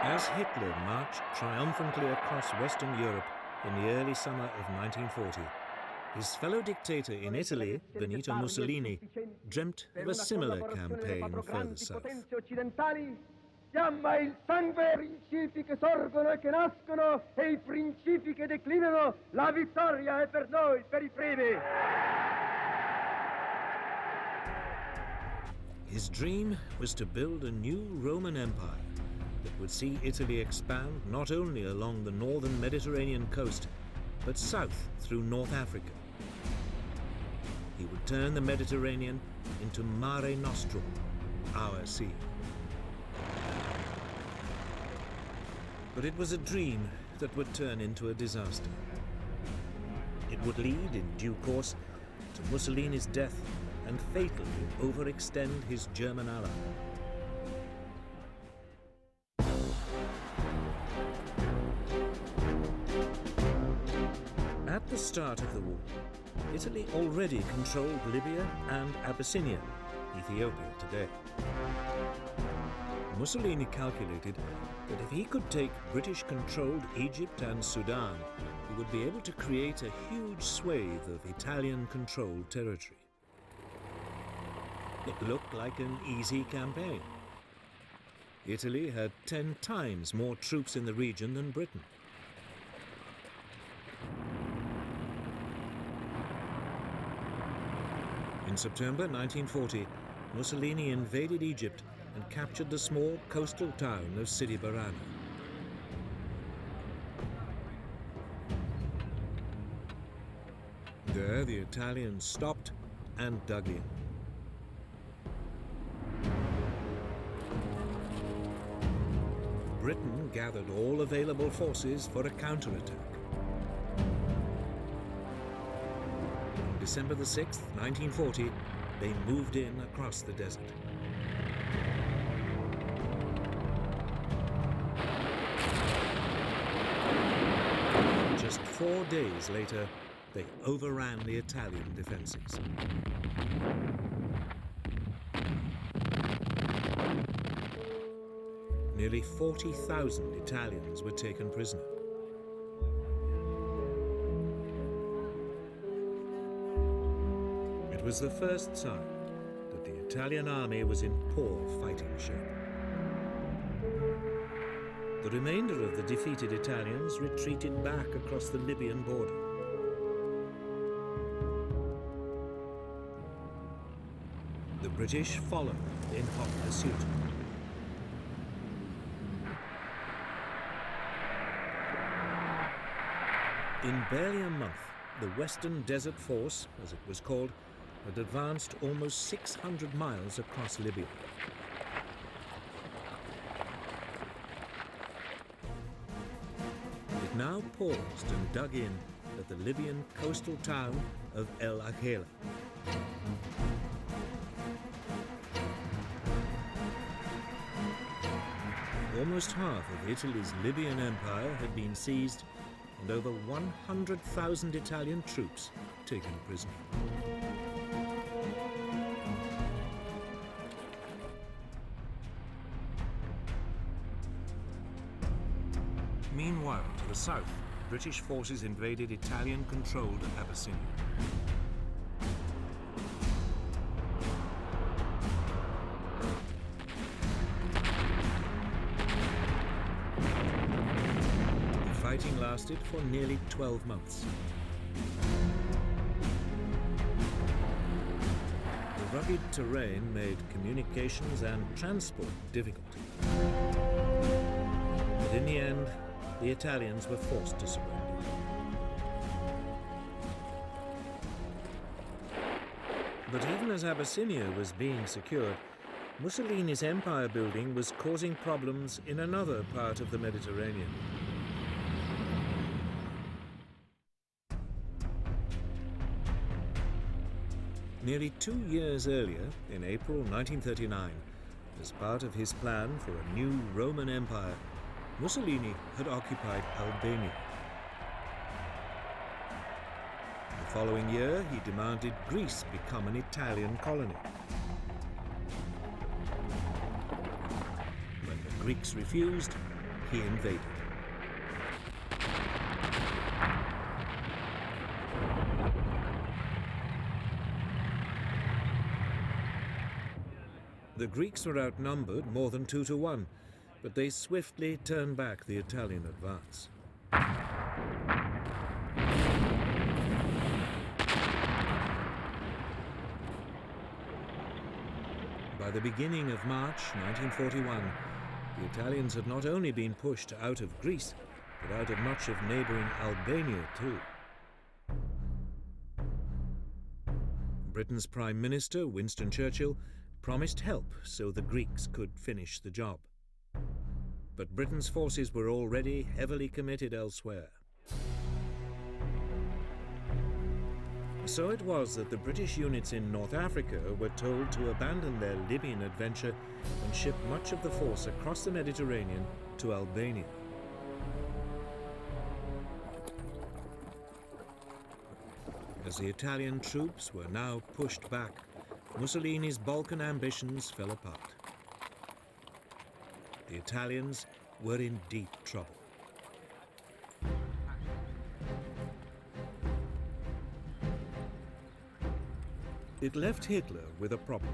As Hitler marched triumphantly across Western Europe in the early summer of 1940, his fellow dictator in Italy, Benito Mussolini, dreamt of a similar campaign further south. Chiama il sangue principi che sorgono e che nascono e i principi che declinano, la vittoria è per noi, per i primi. His dream was to build a new Roman Empire that would see Italy expand not only along the northern Mediterranean coast, but south through North Africa. He would turn the Mediterranean into Mare Nostrum, our sea. But it was a dream that would turn into a disaster. It would lead, in due course, to Mussolini's death and fatally overextend his German ally. At the start of the war, Italy already controlled Libya and Abyssinia, Ethiopia today. Mussolini calculated that if he could take British-controlled Egypt and Sudan, he would be able to create a huge swathe of Italian-controlled territory. It looked like an easy campaign. Italy had 10 times more troops in the region than Britain. In September 1940, Mussolini invaded Egypt and captured the small coastal town of Sidi Barrani. There, the Italians stopped and dug in. Britain gathered all available forces for a counterattack. On December the 6th, 1940, they moved in across the desert. Just 4 days later, they overran the Italian defenses. Nearly 40,000 Italians were taken prisoner. It was the first sign that the Italian army was in poor fighting shape. The remainder of the defeated Italians retreated back across the Libyan border. The British followed in hot pursuit. In barely a month, the Western Desert Force, as it was called, had advanced almost 600 miles across Libya. It now paused and dug in at the Libyan coastal town of El Agheila. Almost half of Italy's Libyan empire had been seized and over 100,000 Italian troops taken prisoner. Meanwhile, to the south, British forces invaded Italian-controlled Abyssinia. The fighting lasted for nearly 12 months. The rugged terrain made communications and transport difficult. But in the end, the Italians were forced to surrender. But even as Abyssinia was being secured, Mussolini's empire building was causing problems in another part of the Mediterranean. Nearly 2 years earlier, in April 1939, as part of his plan for a new Roman Empire, Mussolini had occupied Albania. The following year, he demanded Greece become an Italian colony. When the Greeks refused, he invaded. The Greeks were outnumbered more than 2 to 1, but they swiftly turned back the Italian advance. By the beginning of March 1941, the Italians had not only been pushed out of Greece, but out of much of neighbouring Albania too. Britain's Prime Minister, Winston Churchill, promised help so the Greeks could finish the job. But Britain's forces were already heavily committed elsewhere. So it was that the British units in North Africa were told to abandon their Libyan adventure and ship much of the force across the Mediterranean to Albania. As the Italian troops were now pushed back, Mussolini's Balkan ambitions fell apart. The Italians were in deep trouble. It left Hitler with a problem.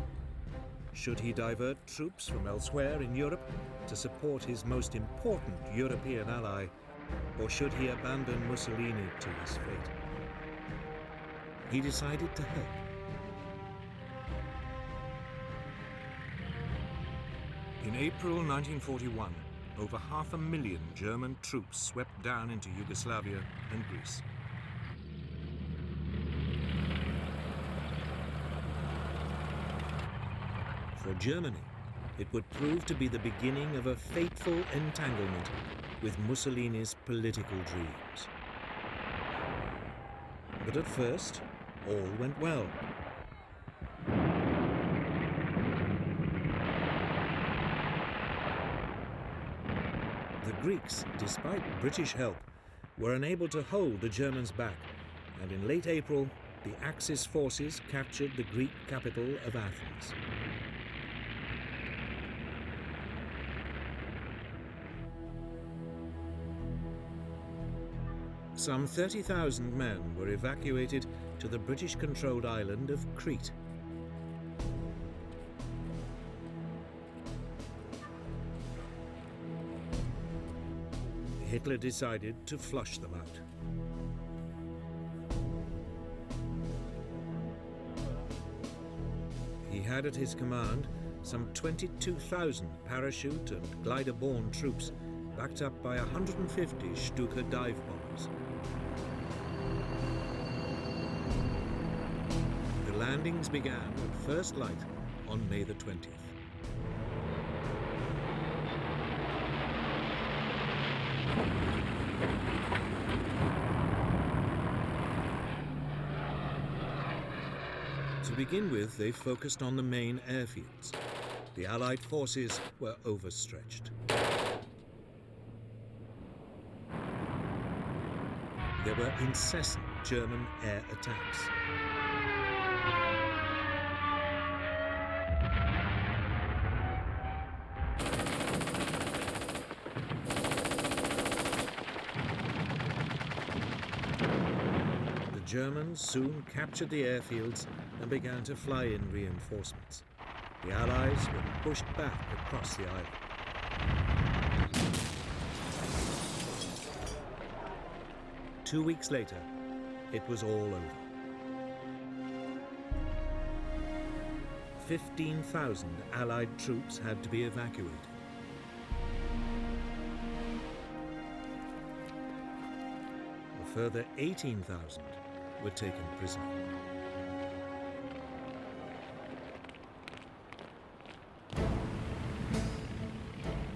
Should he divert troops from elsewhere in Europe to support his most important European ally, or should he abandon Mussolini to his fate? He decided to help. In April 1941, over 500,000 German troops swept down into Yugoslavia and Greece. For Germany, it would prove to be the beginning of a fateful entanglement with Mussolini's political dreams. But at first, all went well. The Greeks, despite British help, were unable to hold the Germans back, and in late April, the Axis forces captured the Greek capital of Athens. Some 30,000 men were evacuated to the British-controlled island of Crete. Hitler decided to flush them out. He had at his command some 22,000 parachute and glider-borne troops, backed up by 150 Stuka dive bombers. The landings began at first light on May the 20th. To begin with, they focused on the main airfields. The Allied forces were overstretched. There were incessant German air attacks. The Germans soon captured the airfields and began to fly in reinforcements. The Allies were pushed back across the island. 2 weeks later, it was all over. 15,000 Allied troops had to be evacuated. A further 18,000 were taken prisoner.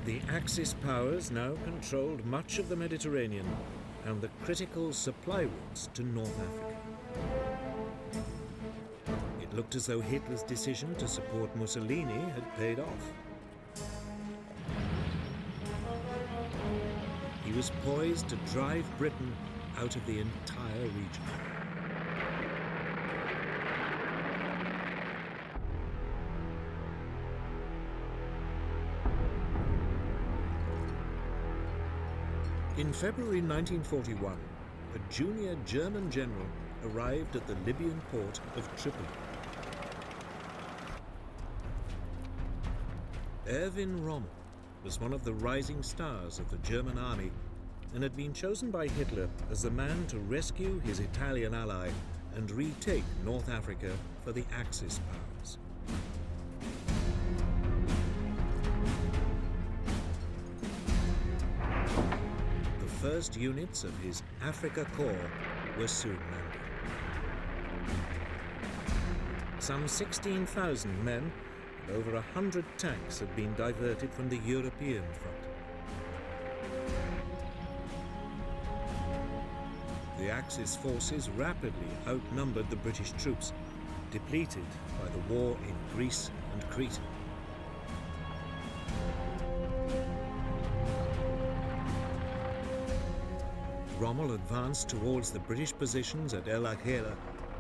The Axis powers now controlled much of the Mediterranean and the critical supply routes to North Africa. It looked as though Hitler's decision to support Mussolini had paid off. He was poised to drive Britain out of the entire region. In February 1941, a junior German general arrived at the Libyan port of Tripoli. Erwin Rommel was one of the rising stars of the German army and had been chosen by Hitler as the man to rescue his Italian ally and retake North Africa for the Axis powers. The first units of his Africa Corps were soon landing. Some 16,000 men and over 100 tanks had been diverted from the European front. The Axis forces rapidly outnumbered the British troops, depleted by the war in Greece and Crete. Rommel advanced towards the British positions at El Aghera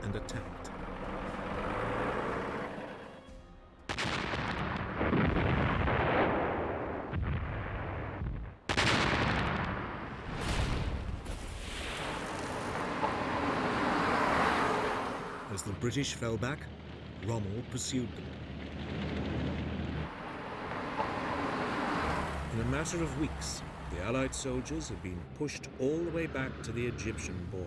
and attacked. As the British fell back, Rommel pursued them. In a matter of weeks, the Allied soldiers had been pushed all the way back to the Egyptian border.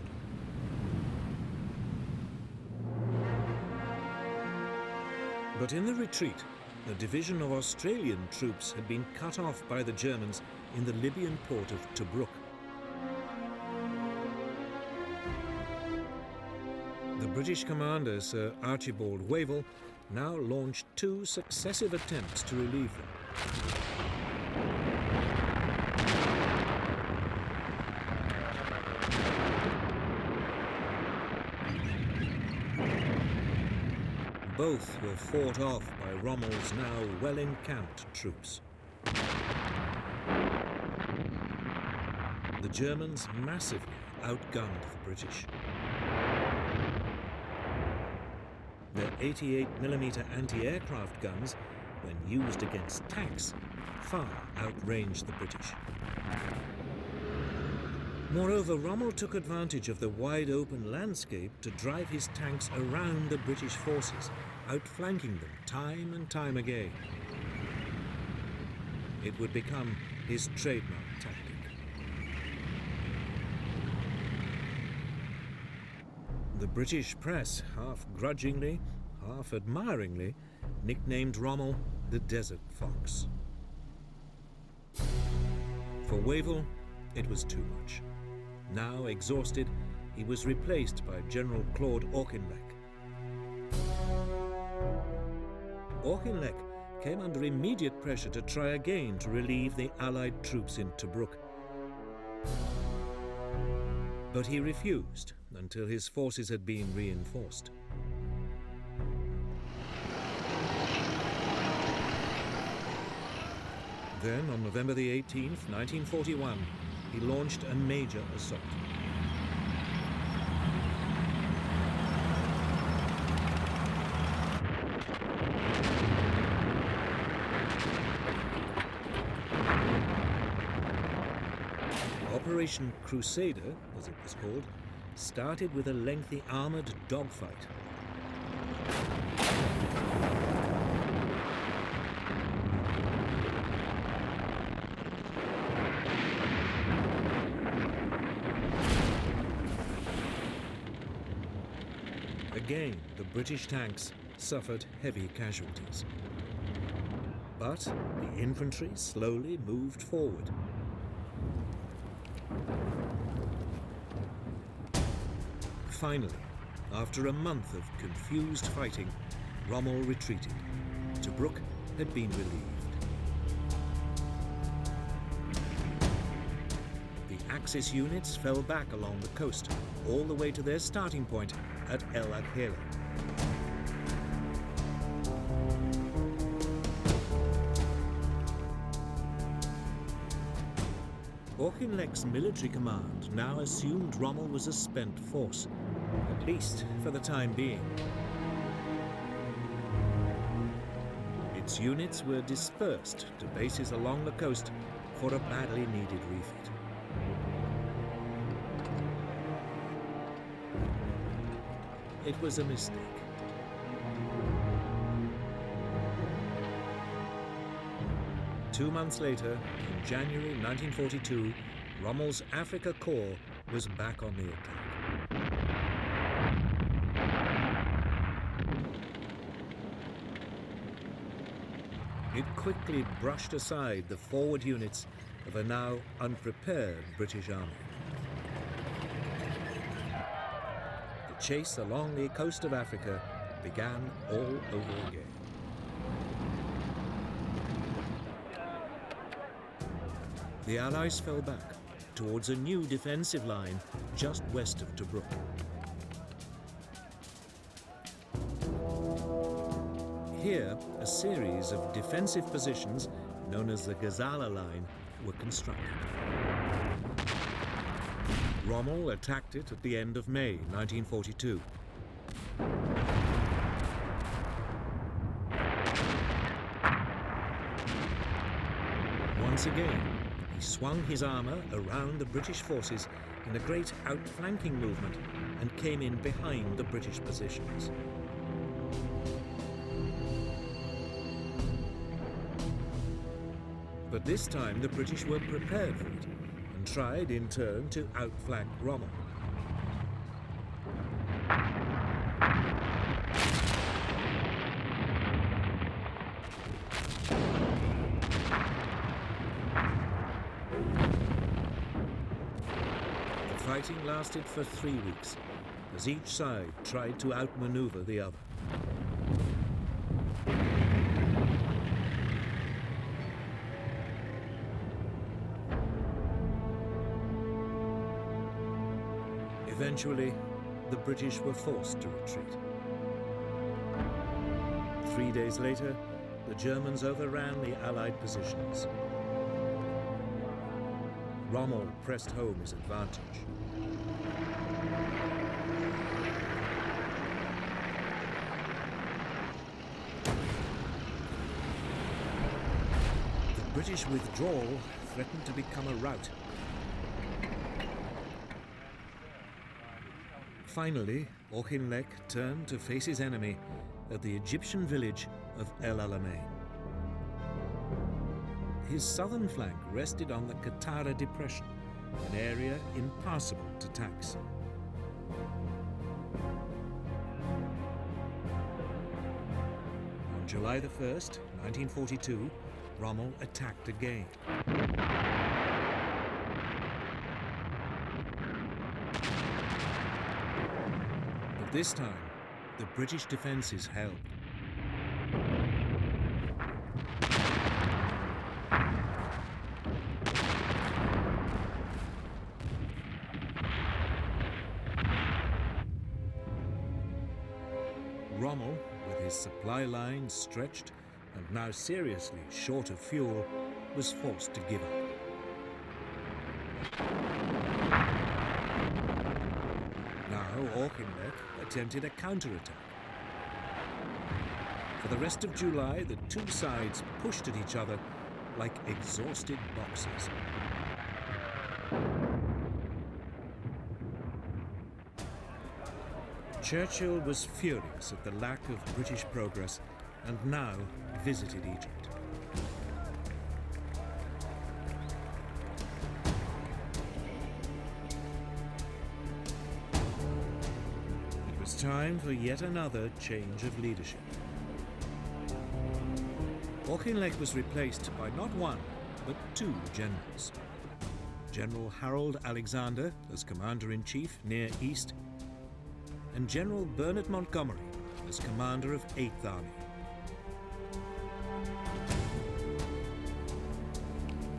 But in the retreat, a division of Australian troops had been cut off by the Germans in the Libyan port of Tobruk. The British commander, Sir Archibald Wavell, now launched 2 successive attempts to relieve them. Both were fought off by Rommel's now well-encamped troops. The Germans massively outgunned the British. Their 88mm anti-aircraft guns, when used against tanks, far outranged the British. Moreover, Rommel took advantage of the wide-open landscape to drive his tanks around the British forces, outflanking them time and time again. It would become his trademark tactic. The British press, half grudgingly, half admiringly, nicknamed Rommel the Desert Fox. For Wavell, it was too much. Now exhausted, he was replaced by General Claude Auchinleck. Auchinleck came under immediate pressure to try again to relieve the Allied troops in Tobruk. But he refused until his forces had been reinforced. Then, on November the 18th, 1941, he launched a major assault. Operation Crusader, as it was called, started with a lengthy armored dogfight. Again, the British tanks suffered heavy casualties. But the infantry slowly moved forward. Finally, after a month of confused fighting, Rommel retreated. Tobruk had been relieved. The Axis units fell back along the coast, all the way to their starting point at El Aghera. Auchinleck's military command now assumed Rommel was a spent force, at least for the time being. Its units were dispersed to bases along the coast for a badly needed refit. it was a mistake. Two months later, in January 1942, Rommel's Afrika Korps was back on the attack. It quickly brushed aside the forward units of a now unprepared British army. The chase along the coast of Africa began all over again. The Allies fell back towards a new defensive line just west of Tobruk. Here, a series of defensive positions, known as the Gazala Line, were constructed. Rommel attacked it at the end of May 1942. Once again, he swung his armour around the British forces in a great outflanking movement and came in behind the British positions. But this time the British were prepared for it and tried in turn to outflank Rommel. The fighting lasted for 3 weeks as each side tried to outmaneuver the other. Eventually, the British were forced to retreat. 3 days later, the Germans overran the Allied positions. Rommel pressed home his advantage. The British withdrawal threatened to become a rout. Finally, Auchinleck turned to face his enemy at the Egyptian village of El Alamein. His southern flank rested on the Qattara Depression, an area impassable to tanks. On July the 1st, 1942, Rommel attacked again. This time, the British defences held. Rommel, with his supply lines stretched and now seriously short of fuel, was forced to give up. Auchinleck attempted a counterattack. For the rest of July, the two sides pushed at each other like exhausted boxers. Churchill was furious at the lack of British progress and now visited Egypt. Time for yet another change of leadership. Auchinleck was replaced by not one, but two generals. General Harold Alexander as Commander-in-Chief near East, and General Bernard Montgomery as Commander of 8th Army.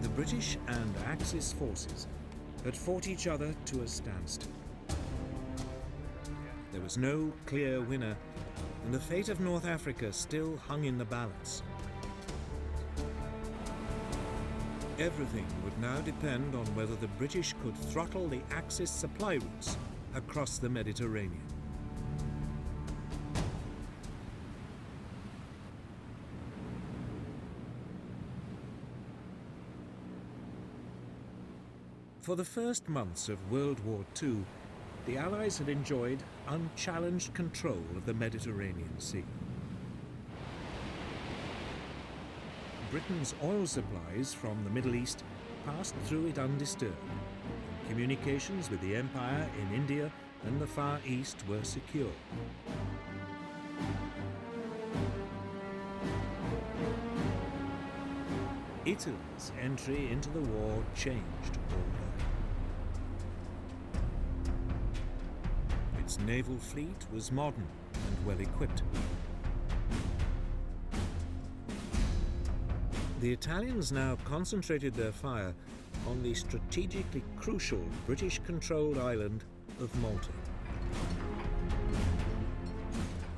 The British and Axis forces had fought each other to a standstill. There was no clear winner, and the fate of North Africa still hung in the balance. Everything would now depend on whether the British could throttle the Axis supply routes across the Mediterranean. For the first months of World War II, the Allies had enjoyed unchallenged control of the Mediterranean Sea. Britain's oil supplies from the Middle East passed through it undisturbed, and communications with the Empire in India and the Far East were secure. Italy's entry into the war changed all that. Its naval fleet was modern and well equipped. The Italians now concentrated their fire on the strategically crucial British-controlled island of Malta.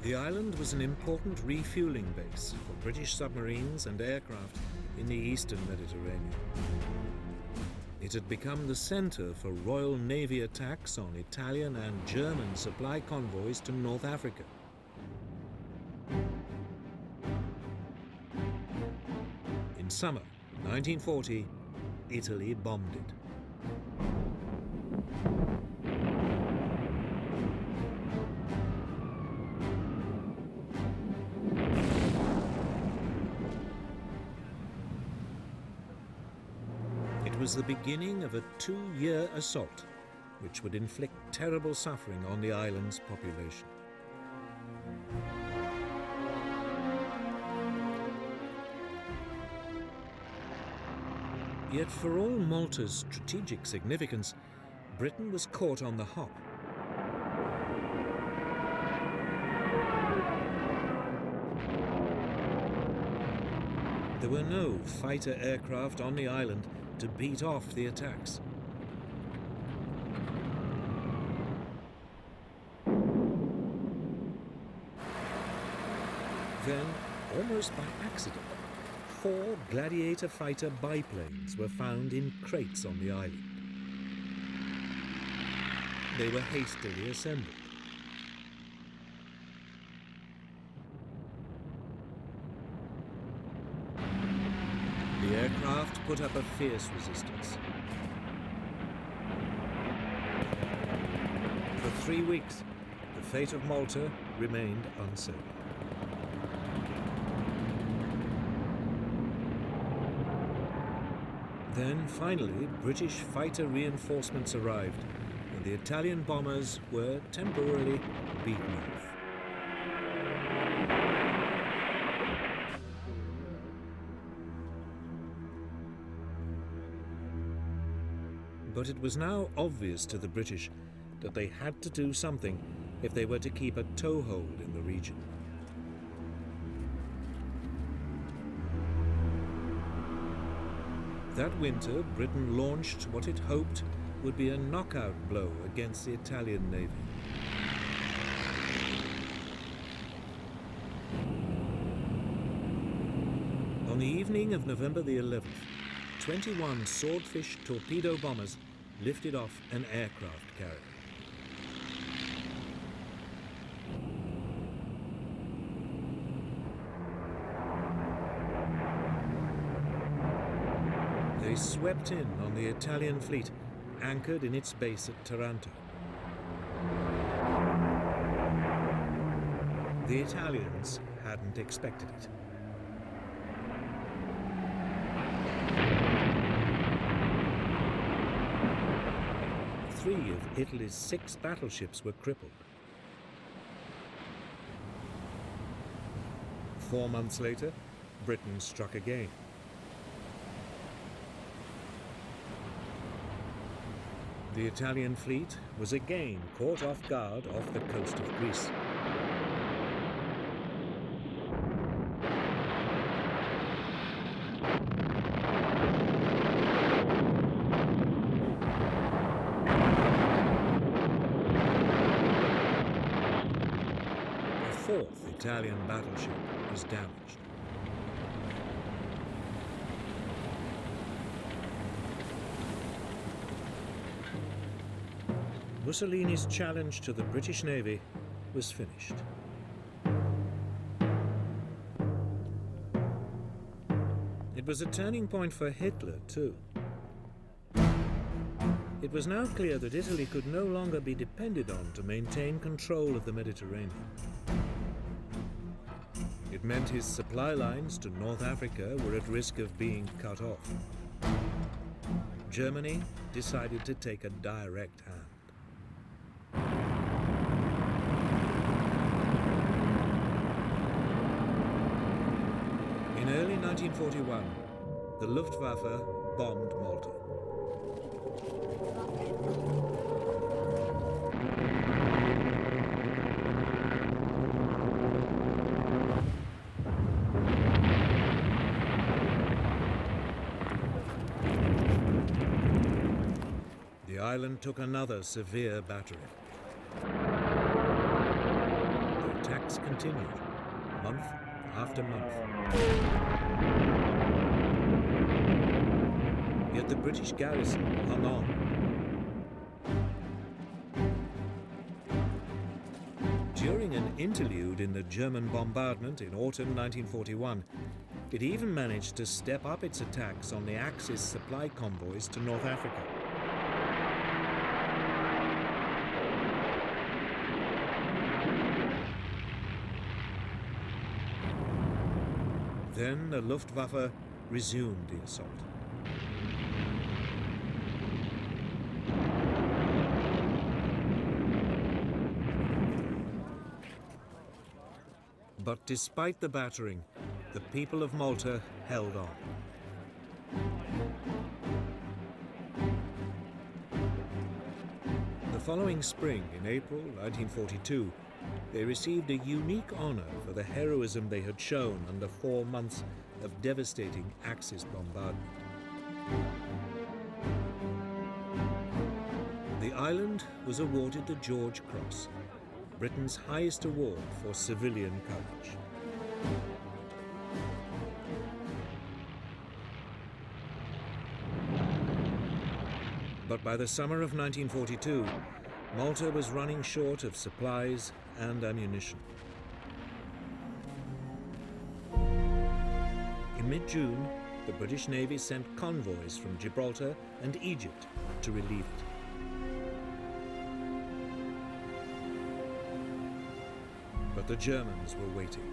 The island was an important refueling base for British submarines and aircraft in the eastern Mediterranean. It had become the centre for Royal Navy attacks on Italian and German supply convoys to North Africa. In summer 1940, Italy bombed it. It was the beginning of a 2-year assault, which would inflict terrible suffering on the island's population. Yet for all Malta's strategic significance, Britain was caught on the hop. There were no fighter aircraft on the island to beat off the attacks. Then, almost by accident, 4 Gladiator fighter biplanes were found in crates on the island. They were hastily assembled. The aircraft put up a fierce resistance. For 3 weeks, the fate of Malta remained uncertain. Then, finally, British fighter reinforcements arrived, and the Italian bombers were temporarily beaten off. But it was now obvious to the British that they had to do something if they were to keep a toehold in the region. That winter, Britain launched what it hoped would be a knockout blow against the Italian Navy. On the evening of November the 11th, 21 Swordfish torpedo bombers lifted off an aircraft carrier. They swept in on the Italian fleet, anchored in its base at Taranto. The Italians hadn't expected it. Three of Italy's 6 battleships were crippled. 4 months later, Britain struck again. The Italian fleet was again caught off guard off the coast of Greece. A 4th Italian battleship was damaged. Mussolini's challenge to the British Navy was finished. It was a turning point for Hitler, too. It was now clear that Italy could no longer be depended on to maintain control of the Mediterranean. It meant his supply lines to North Africa were at risk of being cut off. Germany decided to take a direct hand. In early 1941, the Luftwaffe bombed Malta. The island took another severe battering. The attacks continued, month after month. Yet the British garrison hung on. During an interlude in the German bombardment in autumn 1941, it even managed to step up its attacks on the Axis supply convoys to North Africa. Then the Luftwaffe resumed the assault. But despite the battering, the people of Malta held on. The following spring, in April 1942, they received a unique honor for the heroism they had shown under 4 months of devastating Axis bombardment. The island was awarded the George Cross, Britain's highest award for civilian courage. But by the summer of 1942, Malta was running short of supplies and ammunition. In mid-June, the British Navy sent convoys from Gibraltar and Egypt to relieve it. But the Germans were waiting.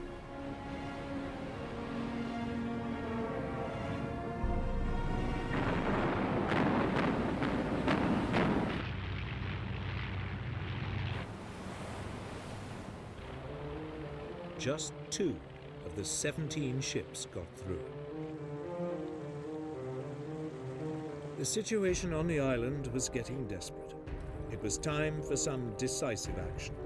Just 2 of the 17 ships got through. The situation on the island was getting desperate. It was time for some decisive action.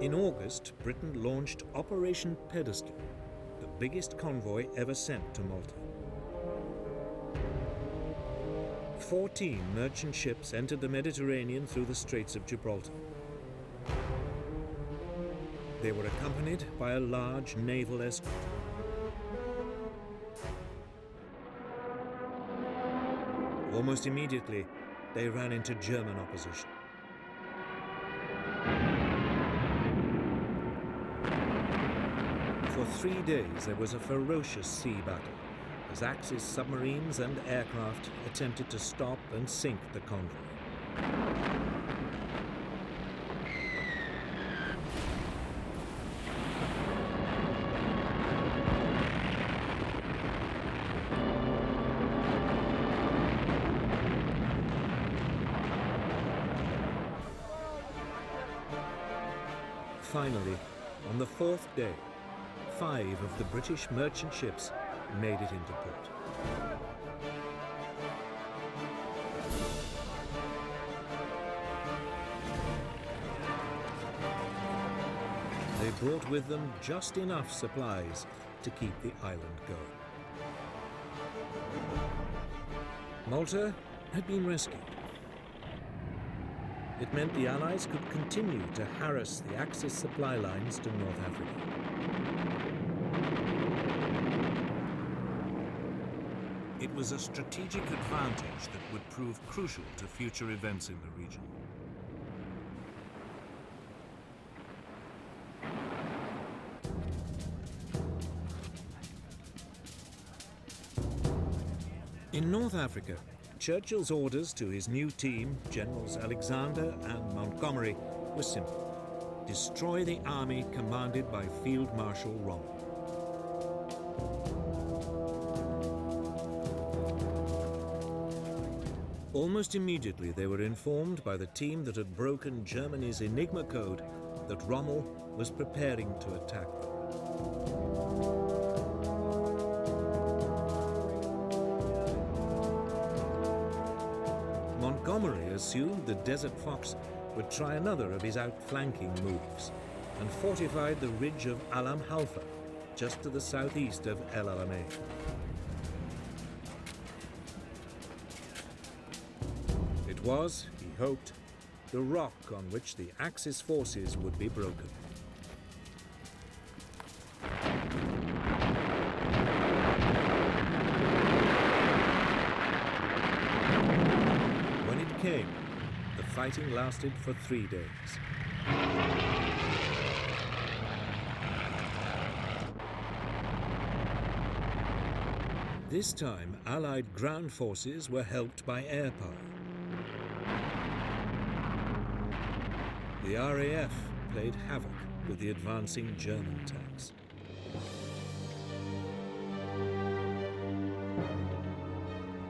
In August, Britain launched Operation Pedestal, the biggest convoy ever sent to Malta. 14 merchant ships entered the Mediterranean through the Straits of Gibraltar. They were accompanied by a large naval escort. Almost immediately, they ran into German opposition. For 3 days, there was a ferocious sea battle as Axis submarines and aircraft attempted to stop and sink the convoy. Finally, on the 4th day, 5 of the British merchant ships made it into port. They brought with them just enough supplies to keep the island going. Malta had been rescued. It meant the Allies could continue to harass the Axis supply lines to North Africa. It was a strategic advantage that would prove crucial to future events in the region. In North Africa, Churchill's orders to his new team, Generals Alexander and Montgomery, were simple: destroy the army commanded by Field Marshal Rommel. Almost immediately they were informed by the team that had broken Germany's Enigma code that Rommel was preparing to attack them. Montgomery assumed the Desert Fox would try another of his outflanking moves and fortified the ridge of Alam Halfa, just to the southeast of El Alamein. It was, he hoped, the rock on which the Axis forces would be broken. When it came, the fighting lasted for 3 days. This time, Allied ground forces were helped by air power. The RAF played havoc with the advancing German tanks.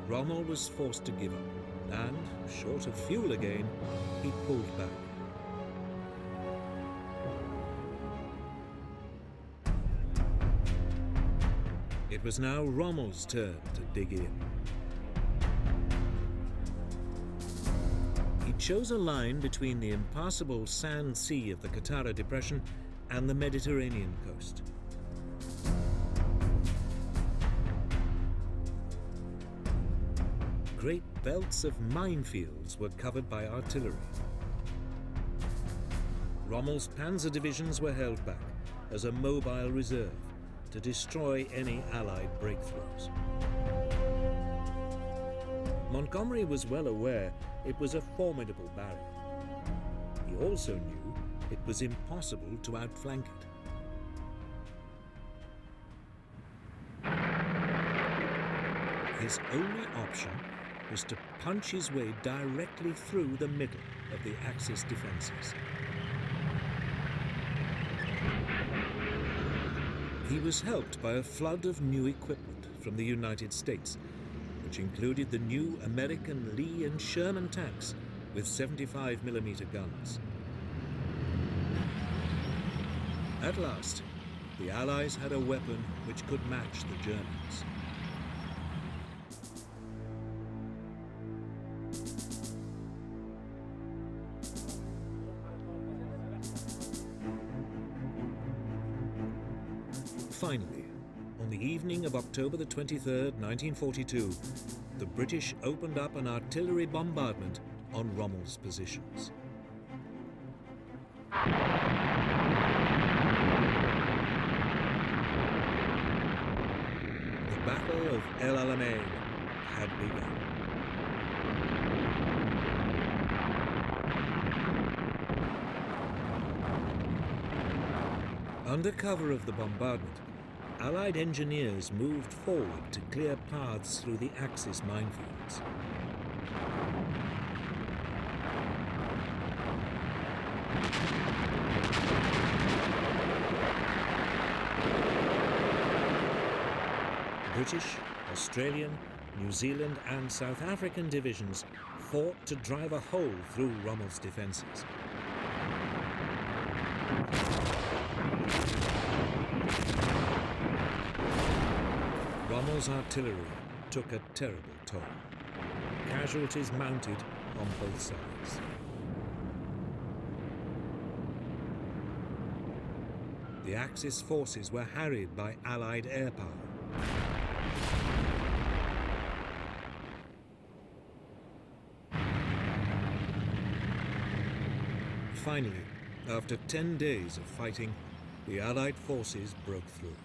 Rommel was forced to give up, and, short of fuel again, he pulled back. It was now Rommel's turn to dig in. He chose a line between the impassable sand sea of the Qattara Depression and the Mediterranean coast. Great belts of minefields were covered by artillery. Rommel's panzer divisions were held back as a mobile reserve to destroy any Allied breakthroughs. Montgomery was well aware it was a formidable barrier. He also knew it was impossible to outflank it. His only option was to punch his way directly through the middle of the Axis defenses. He was helped by a flood of new equipment from the United States, which included the new American Lee and Sherman tanks with 75mm guns. At last, the Allies had a weapon which could match the Germans. Finally, on the evening of October the 23rd, 1942, the British opened up an artillery bombardment on Rommel's positions. The Battle of El Alamein had begun. Under cover of the bombardment, Allied engineers moved forward to clear paths through the Axis minefields. British, Australian, New Zealand and South African divisions fought to drive a hole through Rommel's defences. Rommel's artillery took a terrible toll. Casualties mounted on both sides. The Axis forces were harried by Allied air power. Finally, after 10 days of fighting, the Allied forces broke through.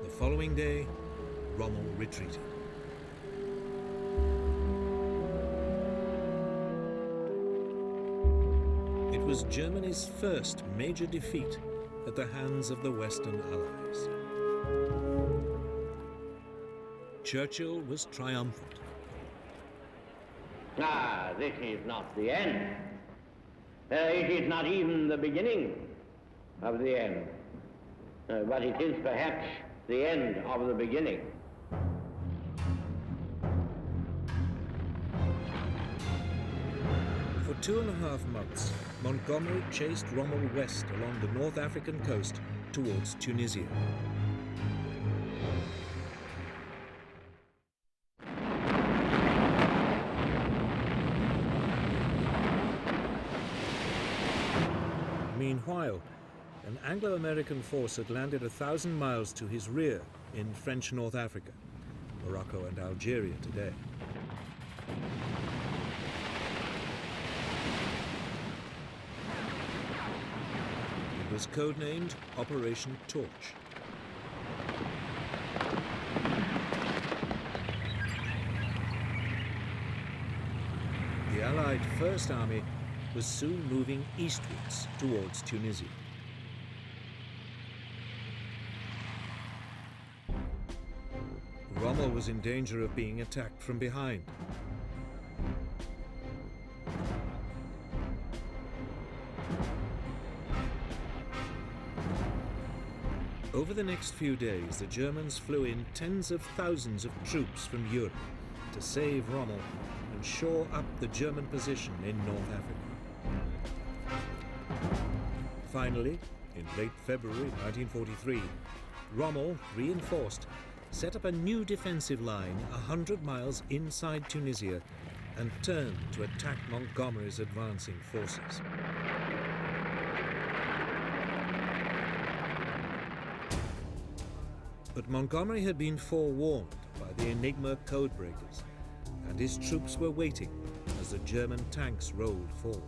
The following day, Rommel retreated. It was Germany's first major defeat at the hands of the Western Allies. Churchill was triumphant. Ah, this is not the end. It is not even the beginning of the end. But it is perhaps the end of the beginning. For 2.5 months, Montgomery chased Rommel west along the North African coast towards Tunisia. Meanwhile, an Anglo-American force had landed 1,000 miles to his rear in French North Africa, Morocco and Algeria today. It was codenamed Operation Torch. The Allied First Army was soon moving eastwards towards Tunisia. Rommel was in danger of being attacked from behind. Over the next few days, the Germans flew in tens of thousands of troops from Europe to save Rommel and shore up the German position in North Africa. Finally, in late February 1943, Rommel, reinforced, set up a new defensive line 100 miles inside Tunisia and turned to attack Montgomery's advancing forces. But Montgomery had been forewarned by the Enigma codebreakers, and his troops were waiting as the German tanks rolled forward.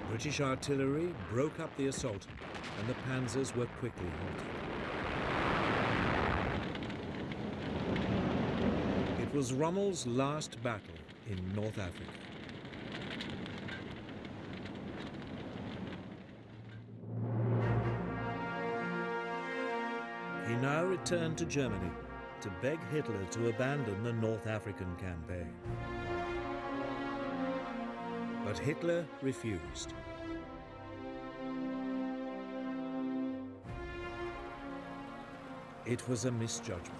British artillery broke up the assault, and the panzers were quickly halted. It was Rommel's last battle in North Africa. He now returned to Germany to beg Hitler to abandon the North African campaign. But Hitler refused. It was a misjudgment.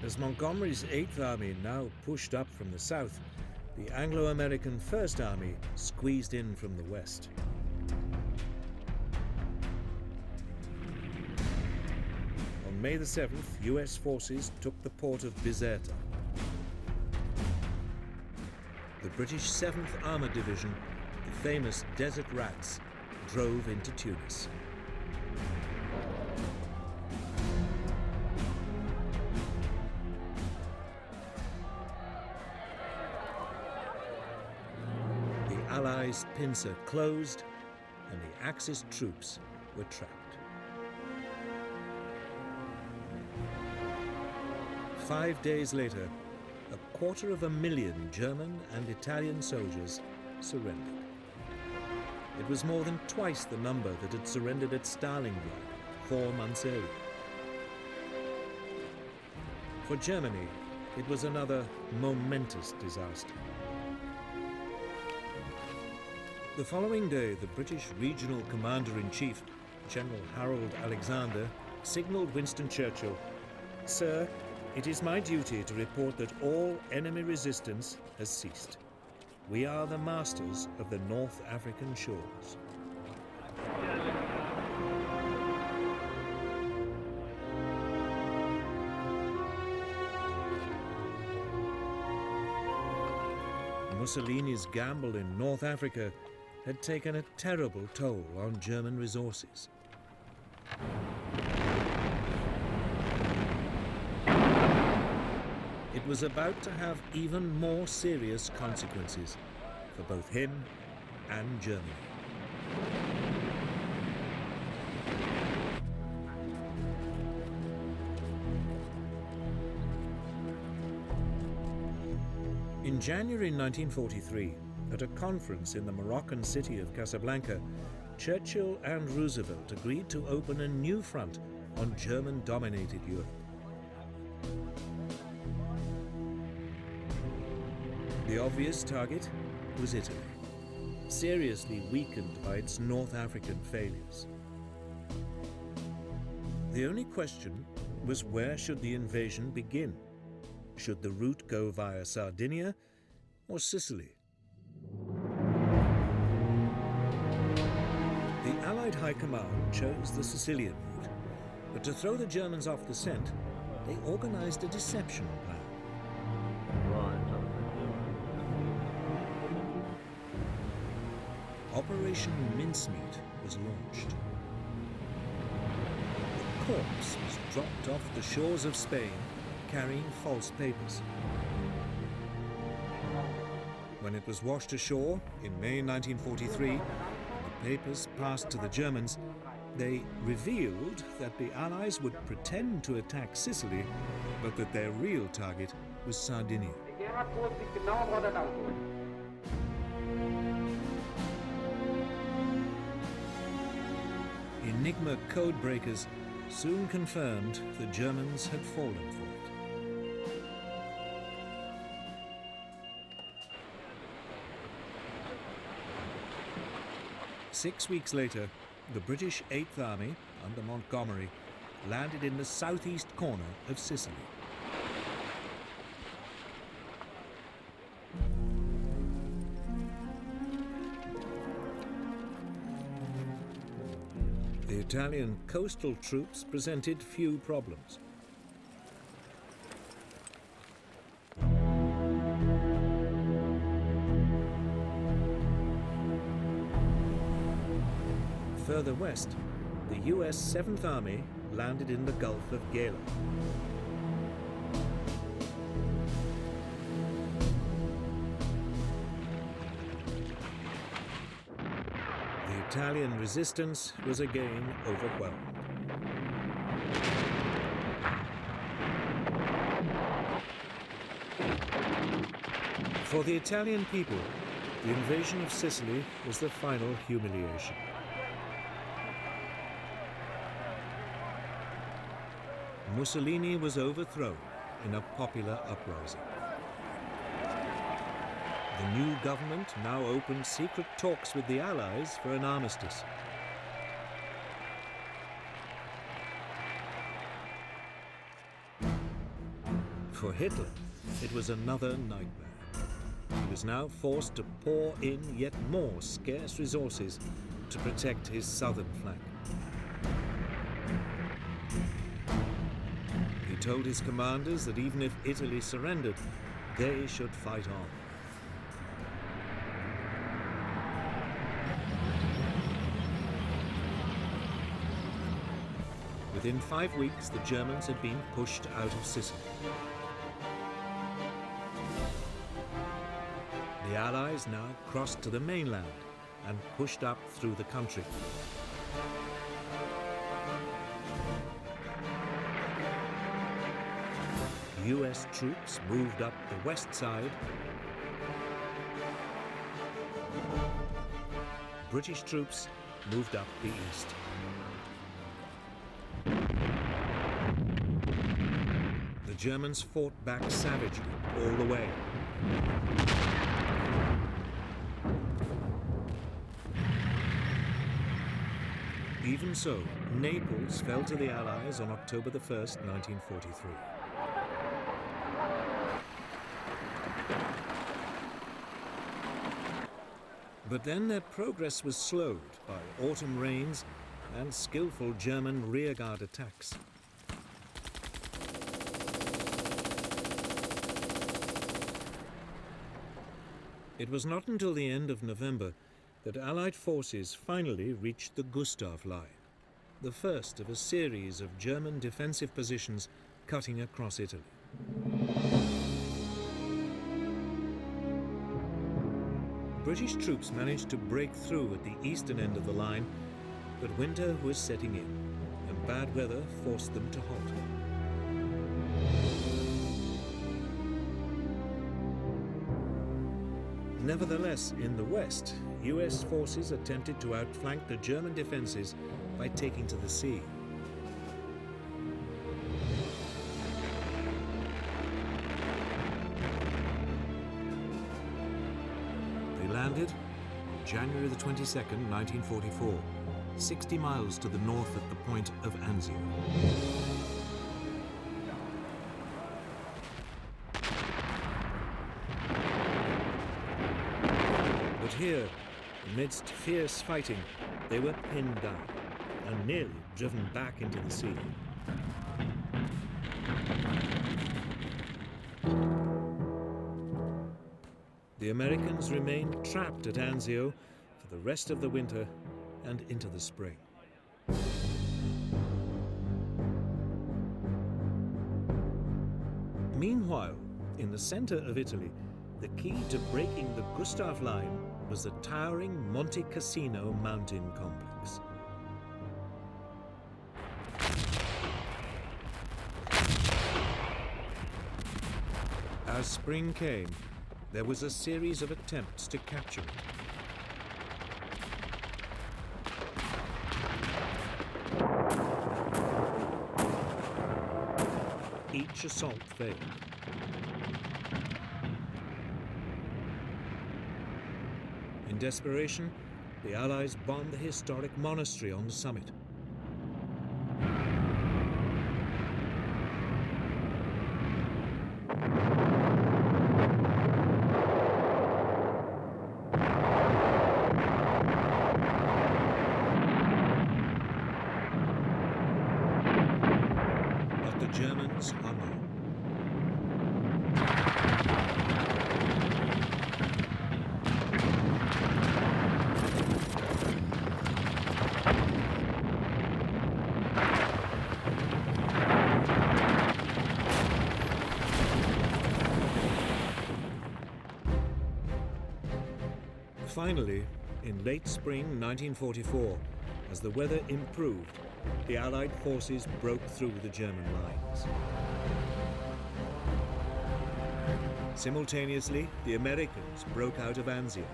As Montgomery's 8th Army now pushed up from the south, the Anglo-American First Army squeezed in from the west. On May the 7th, US forces took the port of Bizerta. The British 7th Armoured Division, the famous Desert Rats, drove into Tunis. The Allies' pincer closed, and the Axis troops were trapped. 5 days later, 250,000 German and Italian soldiers surrendered. It was more than twice the number that had surrendered at Stalingrad 4 months earlier. For Germany, it was another momentous disaster. The following day, the British Regional Commander-in-Chief, General Harold Alexander, signalled Winston Churchill, "Sir, it is my duty to report that all enemy resistance has ceased. We are the masters of the North African shores." Mussolini's gamble in North Africa had taken a terrible toll on German resources. It was about to have even more serious consequences for both him and Germany. In January 1943, at a conference in the Moroccan city of Casablanca, Churchill and Roosevelt agreed to open a new front on German-dominated Europe. The obvious target was Italy, seriously weakened by its North African failures. The only question was, where should the invasion begin? Should the route go via Sardinia or Sicily? The Allied High Command chose the Sicilian route, but to throw the Germans off the scent, they organized a deception plan. Operation Mincemeat was launched. A corpse was dropped off the shores of Spain carrying false papers. When it was washed ashore in May 1943, the papers passed to the Germans, they revealed that the Allies would pretend to attack Sicily, but that their real target was Sardinia. Enigma code breakers soon confirmed the Germans had fallen for it. Six weeks later, the British 8th Army, under Montgomery, landed in the southeast corner of Sicily. The Italian coastal troops presented few problems. Further west, the US 7th Army landed in the Gulf of Gela. The Italian resistance was again overwhelmed. For the Italian people, the invasion of Sicily was the final humiliation. Mussolini was overthrown in a popular uprising. The new government now opened secret talks with the Allies for an armistice. For Hitler, it was another nightmare. He was now forced to pour in yet more scarce resources to protect his southern flank. He told his commanders that even if Italy surrendered, they should fight on. Within 5 weeks, the Germans had been pushed out of Sicily. The Allies now crossed to the mainland and pushed up through the country. US troops moved up the west side. British troops moved up the east. The Germans fought back savagely all the way. Even so, Naples fell to the Allies on October the 1st, 1943. But then their progress was slowed by autumn rains and skillful German rearguard attacks. It was not until the end of November that Allied forces finally reached the Gustav Line, the first of a series of German defensive positions cutting across Italy. British troops managed to break through at the eastern end of the line, but winter was setting in, and bad weather forced them to halt. Nevertheless, in the west, US forces attempted to outflank the German defenses by taking to the sea. They landed on January the 22nd, 1944, 60 miles to the north at the point of Anzio. But here, amidst fierce fighting, they were pinned down and nearly driven back into the sea. The Americans remained trapped at Anzio for the rest of the winter and into the spring. Meanwhile, in the center of Italy, the key to breaking the Gustav Line was the towering Monte Cassino mountain complex. As spring came, there was a series of attempts to capture it. Each assault failed. In desperation, the Allies bombed the historic monastery on the summit. But the Germans hung on. Finally, in late spring 1944, as the weather improved, the Allied forces broke through the German lines. Simultaneously, the Americans broke out of Anzio.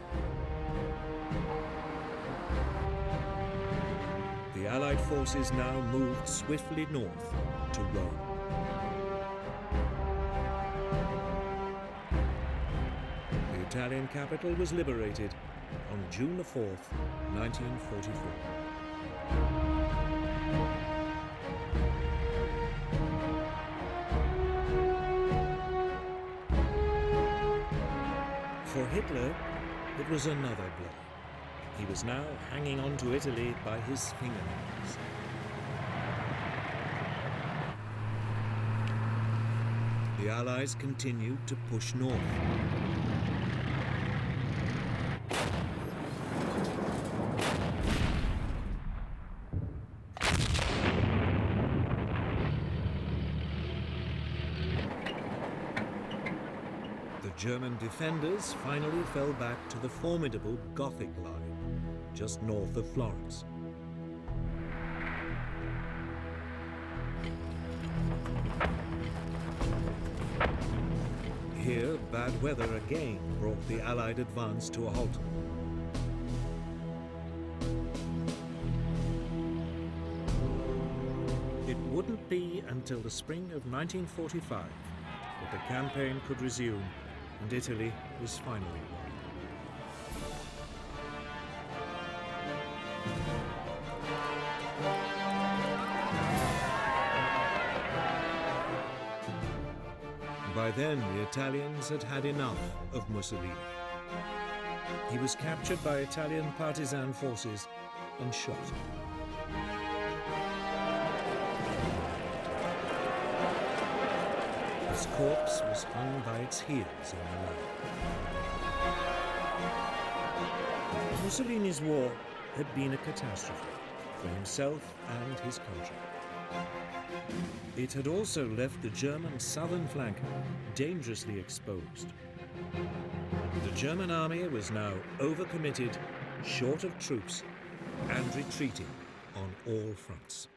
The Allied forces now moved swiftly north to Rome. The Italian capital was liberated on June the 4th, 1944. For Hitler, it was another blow. He was now hanging on to Italy by his fingernails. The Allies continued to push north. The German defenders finally fell back to the formidable Gothic line, just north of Florence. Here, bad weather again brought the Allied advance to a halt. It wouldn't be until the spring of 1945 that the campaign could resume and Italy was finally won. By then, the Italians had had enough of Mussolini. He was captured by Italian partisan forces and shot. His corpse was hung by its heels in Milan. Mussolini's war had been a catastrophe for himself and his country. It had also left the German southern flank dangerously exposed. The German army was now overcommitted, short of troops, and retreating on all fronts.